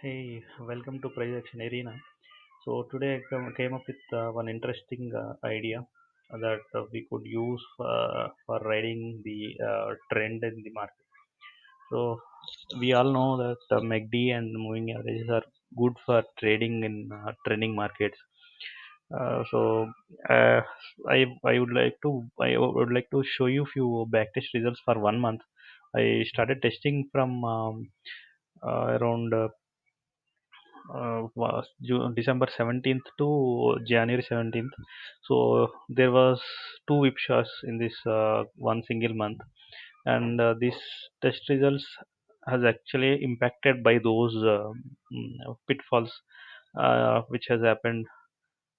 Hey, welcome to PriceAction Arena. So today came up with one interesting idea that we could use for riding the trend in the market. So we all know that MACD and moving averages are good for trading in trending markets. So uh, I would like to show you few backtest results for 1 month. I started testing from around December 17th to January 17th. So there was two whipshots in this one single month, and these test results has actually impacted by those pitfalls which has happened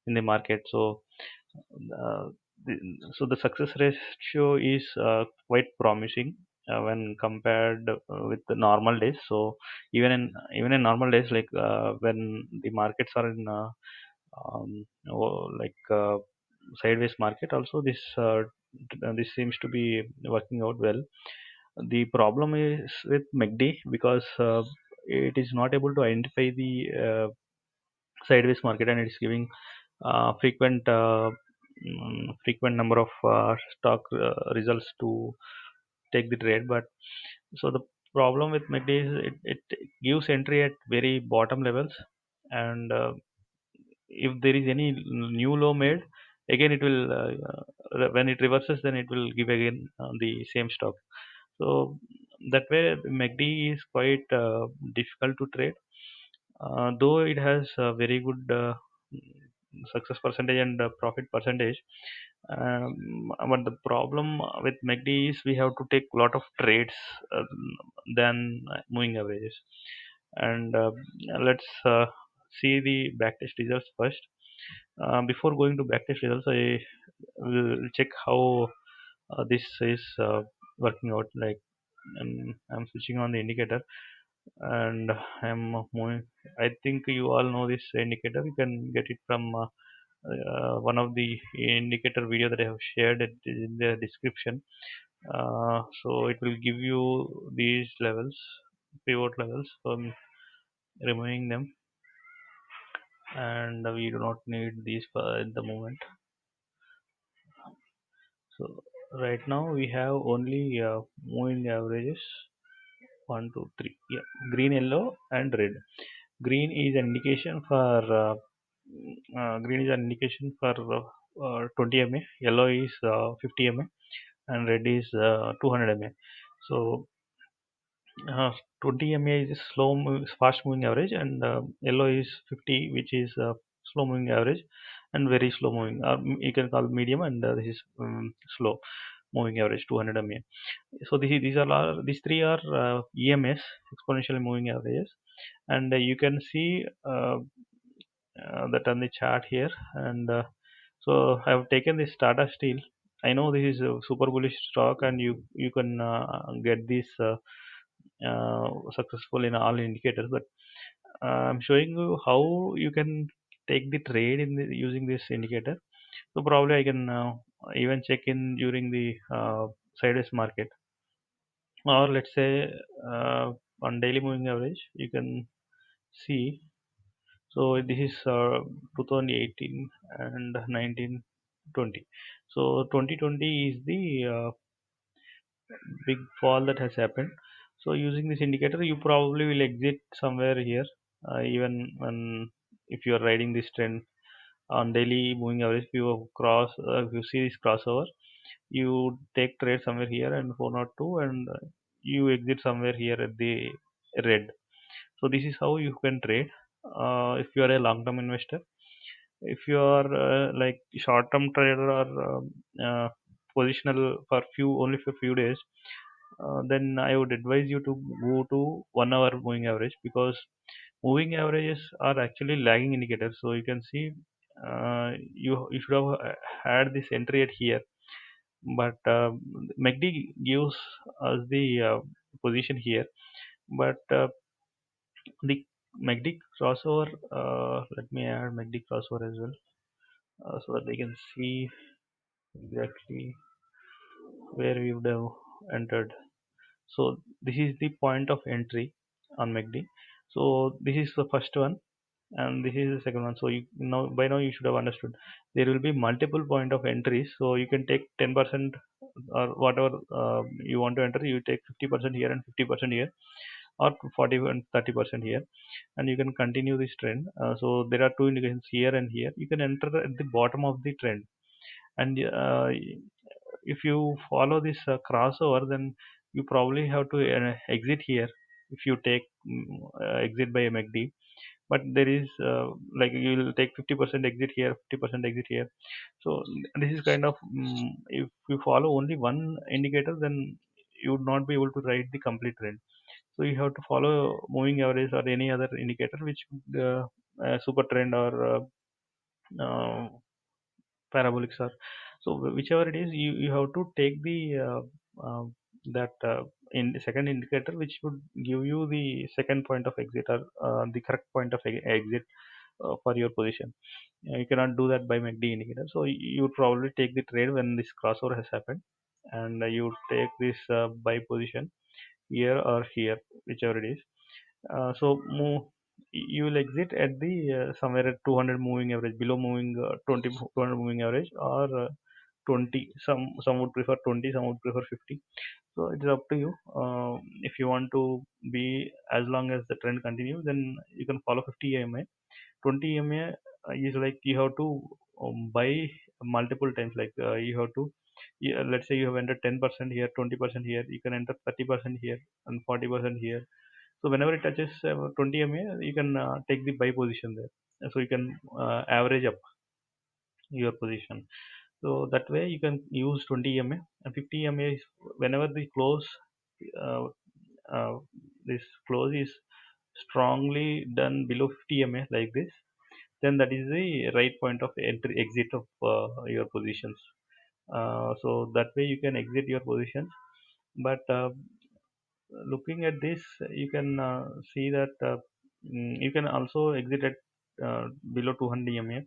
in the market. So uh, the, the success ratio is quite promising when compared with the normal days. So even in normal days, like when the markets are in like sideways market, also this seems to be working out well. The problem is with MACD because it is not able to identify the sideways market, and it's giving frequent number of stock results to take the trade. But so the problem with MACD is it gives entry at very bottom levels, and if there is any new low made, again it will when it reverses, then it will give again the same stock. So that way MACD is quite difficult to trade, though it has a very good success percentage and profit percentage. But the problem with MACD is we have to take a lot of trades than moving averages. And let's see the backtest results first. Before going to backtest results, I will check how this is working out. Like I'm switching on the indicator, and I'm moving. I think you all know this indicator. You can get it from one of the indicator video that I have shared it in the description. So it will give you these levels, pivot levels. So I'm removing them, and we do not need these for at the moment. So right now we have only moving averages, one, two, three. Yeah, green, yellow, and red. Green is an indication for green is an indication for 20 MA. Yellow is 50 MA, and red is 200 MA. So uh, 20 MA is fast moving average, and yellow is 50, which is slow moving average, and very slow moving. You can call medium, and this is slow moving average 200 MA. So these three are EMS, exponentially moving averages, and you can see that on the chart here. And so I have taken this Tata Steel. I know this is a super bullish stock, and you can get this successful in all indicators. But I'm showing you how you can take the trade using this indicator. So probably I can even check in during the sideways market, or let's say on daily moving average you can see. So this is 2018 and 1920. So 2020 is the big fall that has happened. So using this indicator, you probably will exit somewhere here, even when if you are riding this trend on daily moving average. If you see this crossover, you take trade somewhere here and 402, and you exit somewhere here at the red. So this is how you can trade if you are a long term investor. If you are like short term trader or positional for few only for few days, then I would advise you to go to 1 hour moving average, because moving averages are actually lagging indicators. So you can see you should have had this entry at here, but MACD gives us the position here. But the MACD crossover, let me add MACD crossover as well, so that we can see exactly where we would have entered. So this is the point of entry on MACD. So this is the first one, and this is the second one. So you now, by now you should have understood there will be multiple point of entries. So you can take 10% or whatever you want to enter. You take 50% here and 50% here, or 40 and 30% here, and you can continue this trend. So there are two indications here and here. You can enter at the bottom of the trend, and if you follow this crossover, then you probably have to exit here if you take exit by MACD. But there is like you will take 50% exit here, 50% exit here. So this is kind of if you follow only one indicator, then you would not be able to write the complete trend. So you have to follow moving average or any other indicator which super trend or uh, parabolics are. So whichever it is, you have to take the that in the second indicator which would give you the second point of exit, or the correct point of exit for your position. You cannot do that by MACD indicator. So you would probably take the trade when this crossover has happened, and you would take this buy position here or here, whichever it is. So you will exit at the somewhere at 200 moving average, below moving 20 200 moving average, or 20. Some would prefer 20, some would prefer 50. So it is up to you. If you want to be as long as the trend continues, then you can follow 50 EMA. 20 EMA is like you have to buy multiple times. Like you have to, yeah, let's say you have entered 10% here, 20% here. You can enter 30% here and 40% here. So whenever it touches 20 MA, you can take the buy position there. So you can average up your position. So that way you can use 20 MA, and 50 MA is whenever the close, uh, uh, this close is strongly done below 50 MA like this, then that is the right point of entry exit of your positions. So that way you can exit your positions. But looking at this, you can see that you can also exit at below 200 EMA.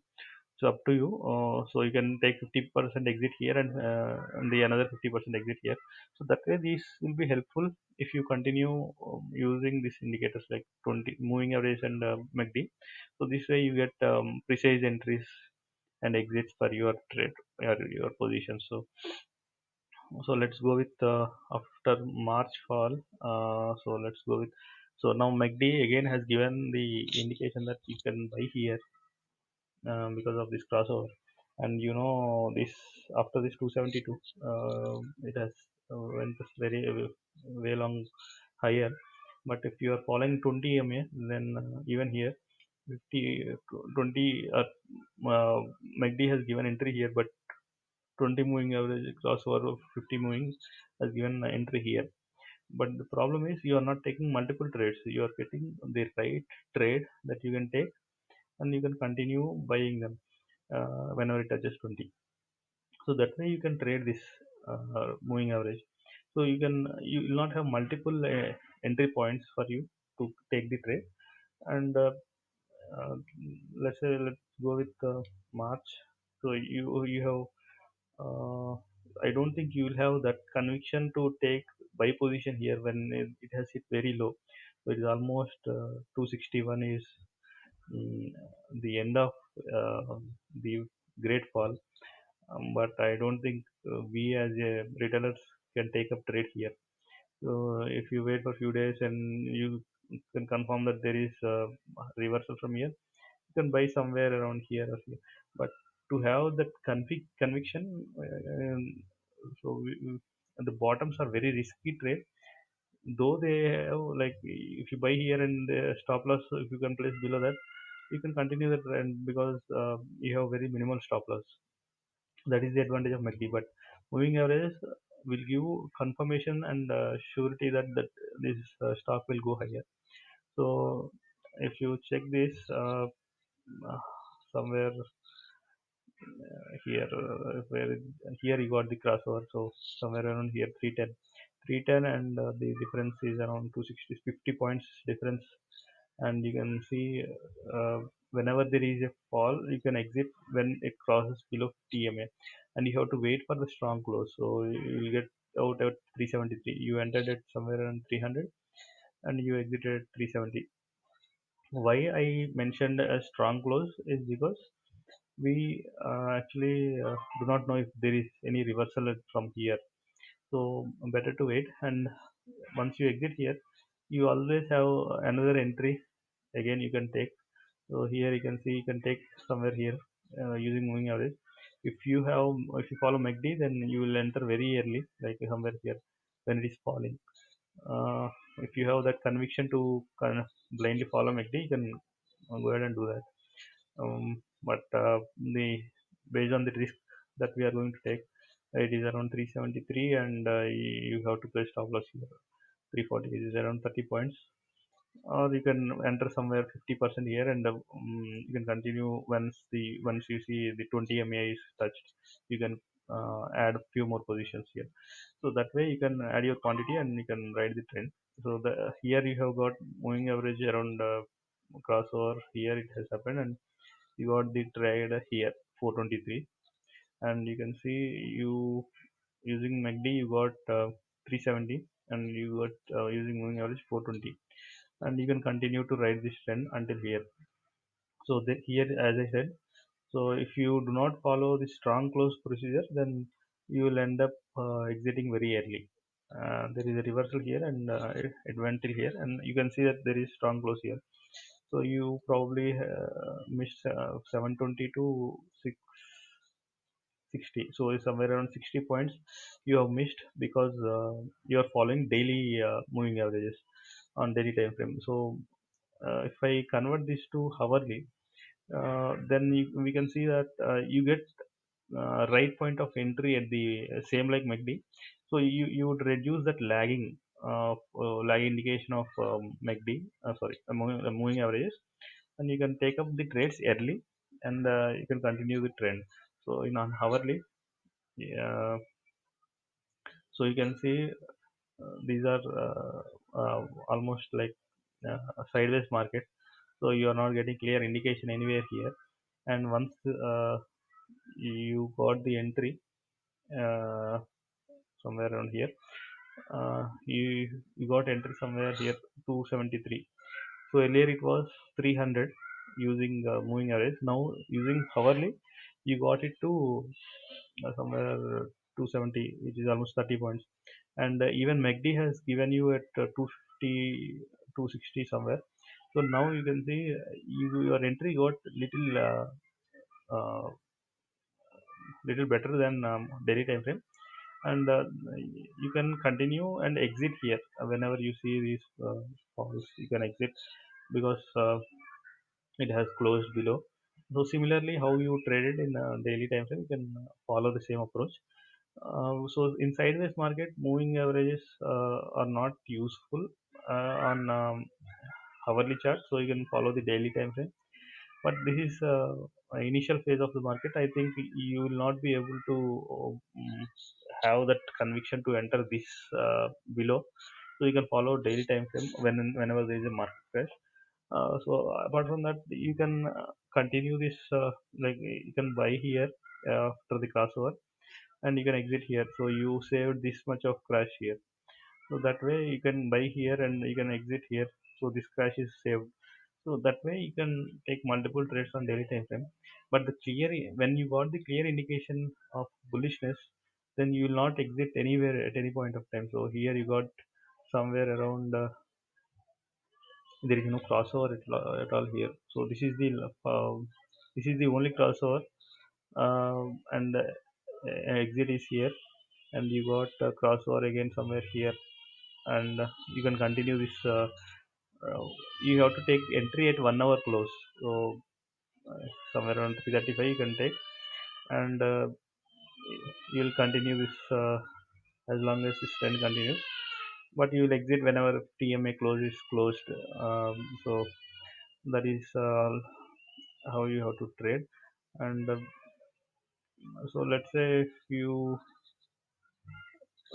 So up to you. So you can take 50% exit here, and the another 50% exit here. So that way these will be helpful if you continue using these indicators like 20 moving average and MACD. So this way you get precise entries and exits for your trade, your position. So let's go with after March fall. So let's go with, so now MACD again has given the indication that you can buy here because of this crossover. And you know this, after this 272, it has went very way long higher. But if you are following 20 MA, then even here 50 20 MACD has given entry here, but 20 moving average crossover of 50 moving has given entry here. But the problem is you are not taking multiple trades. You are getting the right trade that you can take, and you can continue buying them whenever it touches 20. So that way you can trade this moving average. So you will not have multiple entry points for you to take the trade. And uh, let's go with March. So you have uh, I don't think you will have that conviction to take buy position here when it has hit very low. So it is almost 261 is mm, the end of the great fall. But I don't think we as a retailers can take up trade here. So if you wait for a few days and you can confirm that there is a reversal from here, you can buy somewhere around here or here. But to have that conviction, so the bottoms are very risky trade. Though they have, like if you buy here and the stop loss, if you can place below that, you can continue the trend because you have very minimal stop loss. That is the advantage of MACD. But moving averages will give confirmation and surety that this stock will go higher. So if you check this uh, somewhere here, where here you got the crossover. So somewhere around here 310, 310, and the difference is around 260, 50 points difference. And you can see uh, whenever there is a fall, you can exit when it crosses below 50 MA, and you have to wait for the strong close. So you will get out at 373. You entered it somewhere around 300, and you exited at 370. Why I mentioned a strong close is because we actually do not know if there is any reversal from here. So better to wait. And once you exit here, you always have another entry again you can take. So here you can see you can take somewhere here using moving average. If you follow MACD, then you will enter very early, like somewhere here when it is falling. Uh, if you have that conviction to kind of blindly follow MACD, you can go ahead and do that. But the based on the risk that we are going to take, it is around 373, and you have to place stop loss here. 340 is around 30 points, or you can enter somewhere 50% here, and you can continue once you see the 20 MA is touched. You can add few more positions here. So that way you can add your quantity and you can ride the trend. So the here you have got moving average around crossover here it has happened, and you got the trade here 423, and you can see you using MACD you got 370, and you got using moving average 420, and you can continue to ride this trend until here. So here, as I said, so if you do not follow the strong close procedure, then you will end up exiting very early. There is a reversal here, and it went till here, and you can see that there is strong close here. So you probably missed 720 to 660. So it's somewhere around 60 points you have missed because you are following daily moving averages on daily time frame. So if I convert this to hourly, then we can see that you get right point of entry at the same like MACD. So you would reduce that lag indication of MACD, sorry, moving averages, and you can take up the trades early, and you can continue the trend. So in on hourly, yeah, so you can see these are almost like a sideways market. So you are not getting clear indication anywhere here, and once you got the entry uh, somewhere around here, you got entry somewhere here 273. So earlier it was 300 using moving average. Now using hourly, you got it to somewhere 270, which is almost 30 points. And even MACD has given you at 250, 260 somewhere. So now you can see your entry got uh, little better than daily time frame, and you can continue and exit here whenever you see these falls. You can exit because it has closed below. So similarly, how you traded in daily time frame, you can follow the same approach. So in sideways market, moving averages are not useful on hourly chart. So you can follow the daily time frame. But this is initial phase of the market. I think you will not be able to have that conviction to enter this below. So you can follow daily time frame whenever there is a market crash. So apart from that, you can continue this like you can buy here after the crossover, and you can exit here. So you saved this much of crash here. So that way you can buy here and you can exit here. So this crash is saved. So that way you can take multiple trades on daily time frame. But when you got the clear indication of bullishness, then you will not exit anywhere at any point of time. So here you got somewhere around there is no crossover at all here. So this is the only crossover, and exit is here, and you got crossover again somewhere here, and you can continue this. Uh, you have to take entry at 1 hour close. So somewhere around 335 you can take, and you will continue this as long as this trend continues, but you will exit whenever TMA close is closed. So that is how you have to trade. And so let's say if you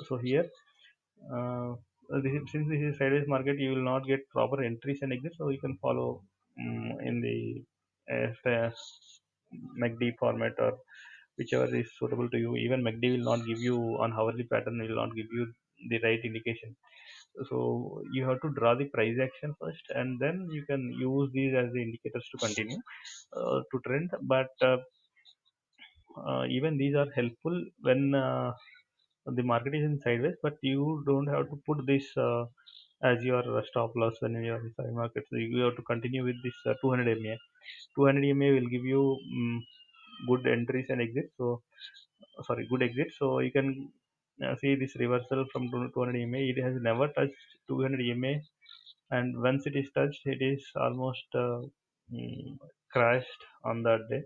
so here since this is sideways market, you will not get proper entries and exits, so you can follow in the MACD format, or whichever is suitable to you. Even MACD will not give you on hourly pattern, will not give you the right indication. So you have to draw the price action first, and then you can use these as the indicators to continue to trend. But even these are helpful when the market is in sideways, but you don't have to put this as your stop loss when you are in side market. So you have to continue with this 200 MA. 200 MA will give you good entries and exits. So sorry, good exit. So you can see this reversal from 200 MA. It has never touched 200 MA, and once it is touched, it is almost mm, crashed on that day.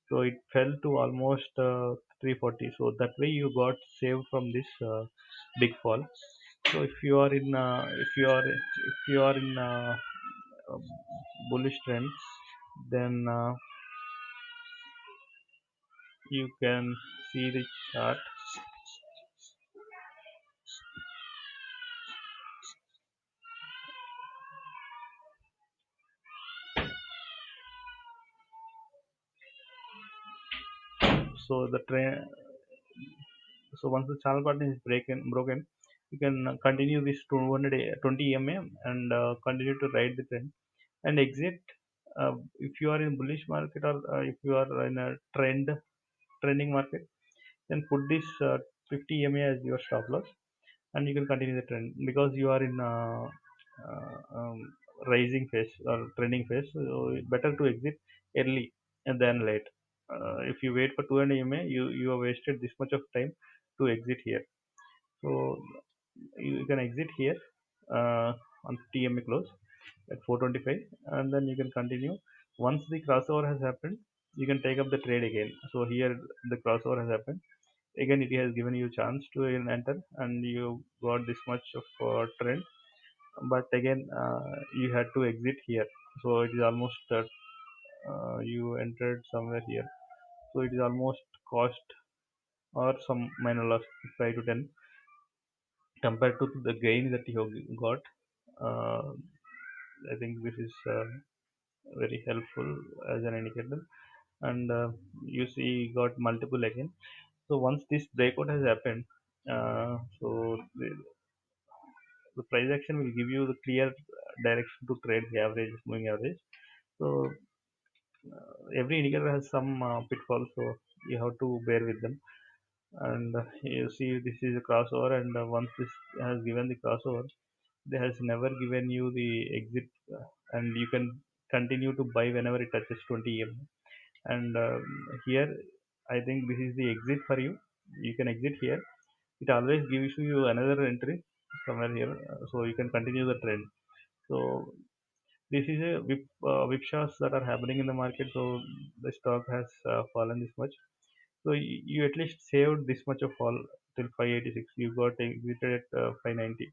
So it fell to almost 340. So that way you got saved from this big fall. So if you are in uh, bullish trend, then you can see the chart. So the trend. So once the channel pattern is broken, you can continue this 220 MA and continue to ride the trend and exit. If you are in bullish market, or if you are in a trending market, then put this 50 MA as your stop loss, and you can continue the trend because you are in rising phase or trending phase. So better to exit early and then late. If you wait for 200 MA, you have wasted this much of time to exit here. So you can exit here on TMA close at 425, and then you can continue. Once the crossover has happened, you can take up the trade again. So here the crossover has happened again. It has given you chance to enter, and you got this much of trend. But again, you had to exit here. So it is almost you entered somewhere here. So it is almost cost or some minor loss 5 to 10 compared to the gain that you have got. uh, I think this is very helpful as an indicator. And you see got multiple again. So once this breakout has happened, so the price action will give you the clear direction to trade the average moving average. So every indicator has some pitfalls, so you have to bear with them. And you see this is a crossover, and once this has given the crossover, they has never given you the exit, and you can continue to buy whenever it touches 20 em. And here I think this is the exit for you. You can exit here. It always gives you another entry somewhere here, so you can continue the trend. So this is a whip shots that are happening in the market. So the stock has fallen this much. So you at least saved this much of fall till 586. You got exited at 590,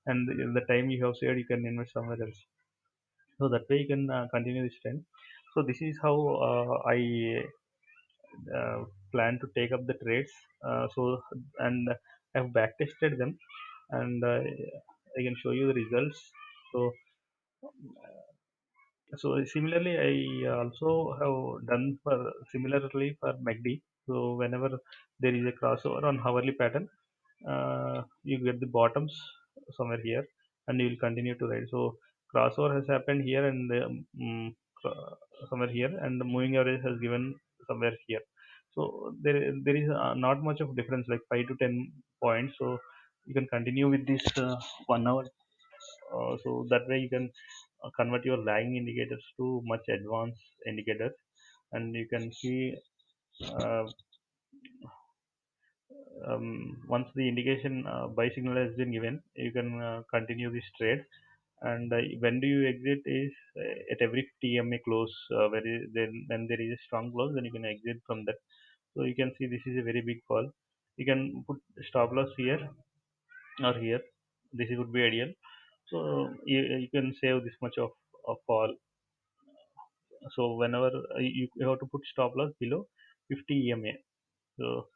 and the time you have saved, you can invest somewhere else. So that way you can continue this trend. So this is how I uh, plan to take up the trades. So and I have back tested them, and I can show you the results. So so similarly, I also have done for similarly for MACD. So whenever there is a crossover on hourly pattern, you get the bottoms somewhere here, and you will continue to ride. So crossover has happened here, and somewhere here, and the moving average has given somewhere here. So there is not much of difference, like 5 to 10 points. So you can continue with this 1 hour. So that way you can convert your lagging indicators to much advanced indicators, and you can see uh, once the indication buy signal has been given, you can continue this trade. And when do you exit is at every 50 EMA close. Then when there is a strong close, then you can exit from that. So you can see this is a very big fall. You can put stop loss here or here. This would be ideal. So you can save this much of fall. So whenever you have to put stop loss below 50 EMA. So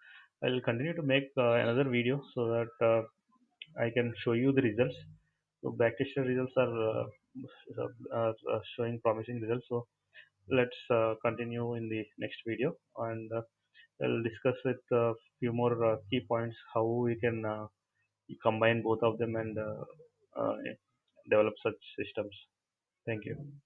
I'll continue to make another video so that I can show you the results. So backtested results are showing promising results. So let's continue in the next video, and I'll discuss with a few more key points how we can combine both of them, and develop such systems. Thank you.